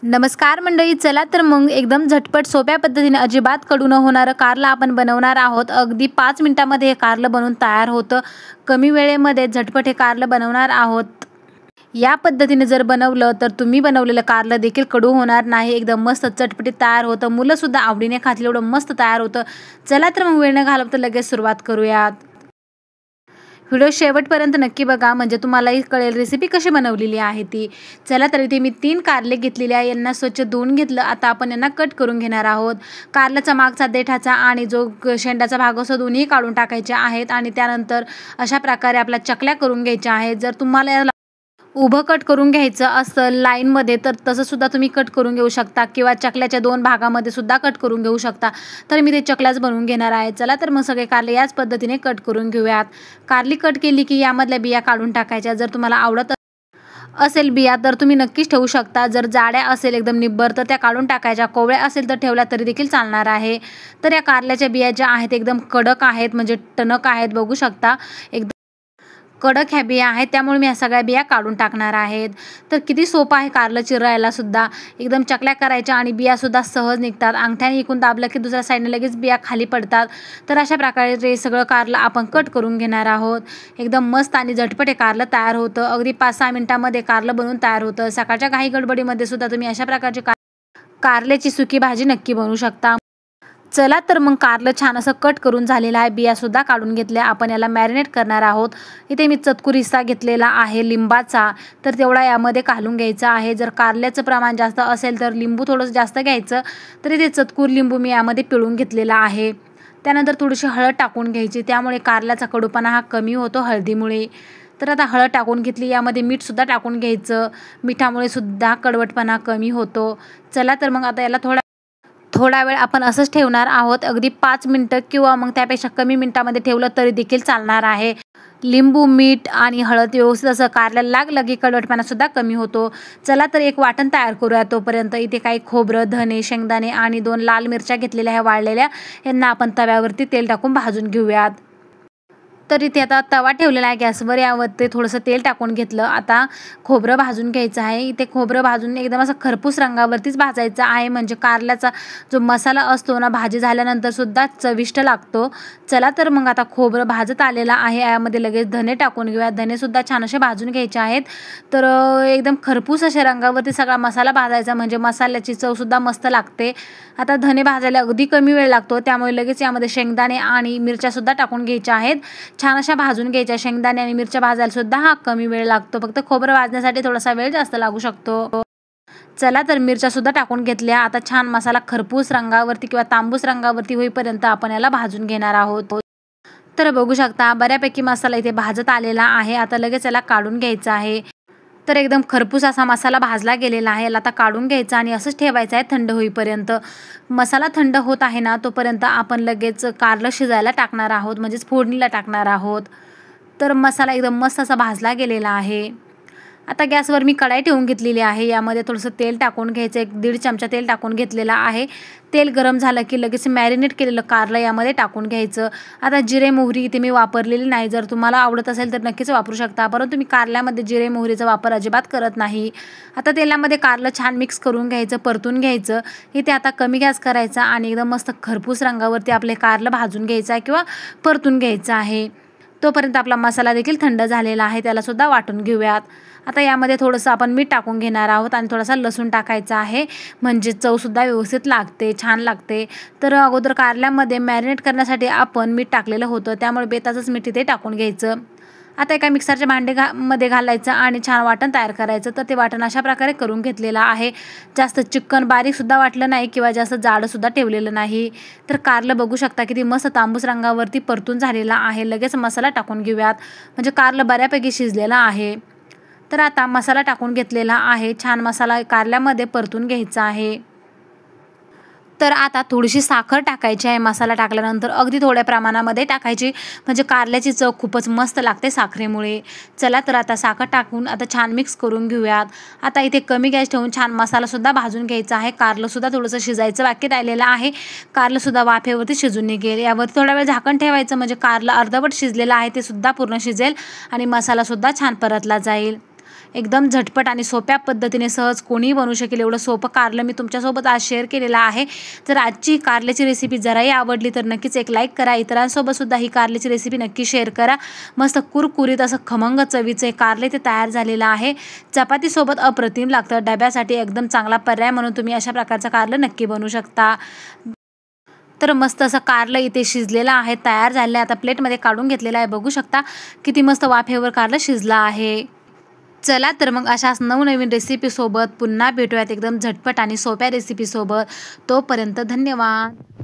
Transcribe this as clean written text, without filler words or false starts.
नमस्कार मंडळी, चला तर मग एकदम झटपट सोप्या पद्धतीने अजिबात कडू न होणारं कारलं आपण बनवणार आहोत। अगदी 5 मिनिटांमध्ये हे कारलं बनवून तयार होतं। कमी वेळेमध्ये झटपट हे कारलं बनवणार आहोत। या पद्धतीने जर बनवलं तर तुम्ही बनवलेलं कारलं देखील कडू होणार नाही। एकदम मस्त चटपटीत तयार होतं। मुलं सुद्धा आवडीने खातील एवढं मस्त तयार होतं। चला तर मग वेळ न घालवता लगेच सुरुवात करूयात। व्हिडिओ शेवटपर्यंत नक्की बघा, म्हणजे तुम्हालाही कळेल रेसिपी कशी बनवलेली आहे ती। चला तर इथे मी 3 कारले घेतलेले आहे। यांना स्वच्छ धुवून घेतलं। आता आपण यांना कट करून घेणार आहोत। कारल्याचा मागचा देठाचा आणि जो शेंडाचा भाग असतो दोन्ही काढून टाकायचे आहेत आणि त्यानंतर अशा प्रकारे आपल्या चकल्या करून घ्यायच्या आहेत। जर तुम्हाला उभं कट करून घ्यायचं असेल लाईनमध्ये तर तसं सुद्धा तुम्ही कट करून घेऊ शकता किंवा चकल्याच्या 2 भागामध्ये सुद्धा कट करून घेऊ शकता। तर मी ते चकल्याच बनवून घेणार आहे। चला तर मग सगळे कारले याच पद्धतीने कट करून घेऊयात। कारली कट केली की यामधल्या बिया काढून टाकायच्या। जर तुम्हाला आवडत असेल बिया तर तुम्ही नक्कीच ठेवू शकता। जर जाड्या असेल एकदम निब्बर तर त्या काढून टाकायच्या। कोवळ्या असेल तर ठेवल्या तरी देखील चालणार आहे। तर या कारल्याच्या बिया ज्या आहेत एकदम कडक आहेत, म्हणजे टणक आहेत, बघू शकता एकदम कडक ह्या बिया आहेत, त्यामुळे मी ह्या सगळ्या बिया काढून टाकणार आहेत। तर किती सोपं आहे कारलं चिरायला सुद्धा। एकदम चकल्या करायच्या आणि बिया सुद्धा सहज निघतात। अंगठ्याने इकून दाबलं की दुसऱ्या साईडने लगेच बिया खाली पडतात। तर अशा प्रकारे ते सगळं कारलं आपण कट करून घेणार आहोत। एकदम मस्त आणि झटपट हे कारलं तयार होतं। अगदी 5-6 मिनिटांमध्ये कारलं बनवून तयार होतं। सकाळच्या घाई गडबडीमध्ये सुद्धा तुम्ही अशा प्रकारची कारल्याची सुकी भाजी नक्की बनवू शकता। चला तर मग कारलं छान असं कट करून झालेलं आहे। बिया सुद्धा काढून घेतल्या। आपण याला मॅरिनेट करणार आहोत। इथे मी चतकुर हिस्सा घेतलेला आहे लिंबाचा, तर तेवढा यामध्ये घालून घ्यायचा आहे। जर कारल्याचं प्रमाण जास्त असेल तर लिंबू थोडंसं जास्त घ्यायचं। तर इथे चतकुर लिंबू मी यामध्ये पिळून घेतलेला आहे। त्यानंतर थोडीशी हळद टाकून घ्यायची, त्यामुळे कारल्याचा कडूपणा हा कमी होतो हळदीमुळे। तर आता हळद टाकून घेतली, यामध्ये मीठ सुद्धा टाकून घ्यायचं। मिठामुळे सुद्धा कडवटपणा कमी होतो। चला तर मग आता याला थोडा वेळ आपण असंच ठेवणार आहोत। अगदी 5 मिनिटं किंवा मग त्यापेक्षा कमी मिनिटांमध्ये ठेवलं तरी देखील चालणार आहे। लिंबू, मीठ आणि हळद व्यवस्थित असं कारल्याला लागलं की कडवटपणा सुद्धा कमी होतो। चला तर एक वाटण तयार करूया तोपर्यंत। इथे काही खोबरं, धने, शेंगदाणे आणि 2 लाल मिरच्या घेतलेल्या आहे वाळलेल्या। यांना आपण तव्यावरती तेल टाकून भाजून घेऊयात। तर इथे आता तवा ठेवलेला आहे गॅसवर, यावरती थोडंसं तेल टाकून घेतलं। आता खोबरं भाजून घ्यायचं आहे। इथे खोबरं भाजून एकदम असं खरपूस रंगावरतीच भाजायचं आहे, म्हणजे कारल्याचा जो मसाला असतो ना भाजी झाल्यानंतर सुद्धा चविष्ट लागतो। चला तर मग आता खोबरं भाजत आलेलं आहे, यामध्ये लगेच धने टाकून घेऊया। धने सुद्धा छान असे भाजून घ्यायचे आहेत। तर एकदम खरपूस अशा रंगावरती सगळा मसाला भाजायचा, म्हणजे मसाल्याची चव सुद्धा मस्त लागते। आता धने भाजायला अगदी कमी वेळ लागतो, त्यामुळे लगेच यामध्ये शेंगदाणे आणि मिरच्या सुद्धा टाकून घ्यायच्या आहेत। छान अशा भाजून घ्यायच्या। शेंगदाणे आणि मिरच्या भाजायला सुद्धा हा कमी वेळ लागतो, फक्त खोबरं भाजण्यासाठी थोडासा वेळ जास्त लागू शकतो। चला तर मिरच्या सुद्धा टाकून घेतल्या। आता छान मसाला खरपूस रंगावरती किंवा तांबूस रंगावरती होईपर्यंत आपण याला भाजून घेणार आहोत। तर बघू शकता बऱ्यापैकी मसाला इथे भाजत आलेला आहे। आता लगेच याला काढून घ्यायचं आहे। तर एकदम खरपूस असा मसाला भाजला गेलेला आहे। याला आता काढून घ्यायचा आणि असंच ठेवायचं आहे थंड होईपर्यंत। मसाला थंड होत आहे ना तोपर्यंत आपण लगेच कारलं शिजायला टाकणार आहोत, म्हणजेच फोडणीला टाकणार आहोत। तर मसाला एकदम मस्त असा भाजला गेलेला आहे। आता गॅसवर मी कढाई ठेवून घेतलेली आहे। यामध्ये थोडंसं तेल टाकून घ्यायचं, 1-1.5 चमचा तेल टाकून घेतलेला आहे। तेल गरम झालं की लगेच मॅरिनेट केलेलं कारलं यामध्ये टाकून घ्यायचं। आता जिरे मोहरी इथे मी वापरलेली नाही, जर तुम्हाला आवडत असेल तर नक्कीच वापरू शकता, परंतु मी कारल्यामध्ये जिरे मोहरीचा वापर अजिबात करत नाही। आता तेलामध्ये कारलं छान मिक्स करून घ्यायचं, परतून घ्यायचं। इथे आता कमी गॅस करायचा आणि एकदम मस्त खरपूस रंगावरती आपले कारलं भाजून घ्यायचं आहे किंवा परतून घ्यायचं आहे। तोपर्यंत आपला मसाला देखील थंड झालेला आहे, त्याला सुद्धा वाटून घेऊयात। आता यामध्ये थोडंसं आपण मीठ टाकून घेणार आहोत आणि थोडासा लसूण टाकायचा आहे, म्हणजे चवसुद्धा व्यवस्थित लागते, छान लागते। तर अगोदर कारल्यामध्ये मॅरिनेट करण्यासाठी आपण मीठ टाकलेलं होतं, त्यामुळे बेताचंच मीठ इथे टाकून घ्यायचं। आता एका मिक्सरच्या मध्ये घालायचं आणि छान वाटण तयार करायचं। तर ते वाटण अशा प्रकारे करून घेतलेलं आहे। जास्त चिकन बारीकसुद्धा वाटलं नाही किंवा जास्त जाडंसुद्धा ठेवलेलं नाही। तर कारलं बघू शकता किती मस्त तांबूस रंगावरती परतून झालेला आहे। लगेच मसाला टाकून घेऊयात, म्हणजे कारलं बऱ्यापैकी शिजलेलं आहे। तर आता मसाला टाकून घेतलेला आहे। छान मसाला कारल्यामध्ये परतून घ्यायचा आहे। तर आता थोडीशी साखर टाकायची आहे मसाला टाकल्यानंतर, अगदी थोड्या प्रमाणामध्ये टाकायची, म्हणजे कारल्याची चव खूपच मस्त लागते साखरेमुळे। चला तर आता साखर टाकून आता छान मिक्स करून घेऊयात। आता इथे कमी गॅस ठेवून छान मसालासुद्धा भाजून घ्यायचा आहे। कारलंसुद्धा थोडंसं शिजायचं बाकी राहिलेलं आहे। कारलंसुद्धा वाफेवरती शिजून निघेल। यावर थोडा वेळ झाकण ठेवायचं, म्हणजे कारलं अर्धवट शिजलेलं आहे ते सुद्धा पूर्ण शिजेल आणि मसालासुद्धा छान परतला जाईल। एकदम झटपट आणि सोप्या पद्धतीने सहज कोणीही बनवू शकेल एवढं सोपं कारलं मी तुमच्यासोबत आज शेअर केलेलं आहे। जर आजची कारल्याची रेसिपी जराही आवडली तर नक्कीच एक लाईक करा, इतरांसोबत सुद्धा ही कारल्याची रेसिपी नक्की शेअर करा। मस्त कुरकुरीत असं खमंग चवीचे कारले ते तयार झालेलं आहे। चपातीसोबत अप्रतिम लागतं, डब्यासाठी एकदम चांगला पर्याय म्हणून तुम्ही अशा प्रकारचं कारलं नक्की बनवू शकता। तर मस्त असं कारलं इथे शिजलेलं आहे, तयार झालेलं आहे। आता प्लेटमध्ये काढून घेतलेलं आहे, बघू शकता किती मस्त वाफेवर कारलं शिजलं आहे। चला तर मग अशाच नवनवीन रेसिपीसोबत पुन्हा भेटूयात एकदम झटपट आणि सोप्या रेसिपीसोबत। तोपर्यंत धन्यवाद।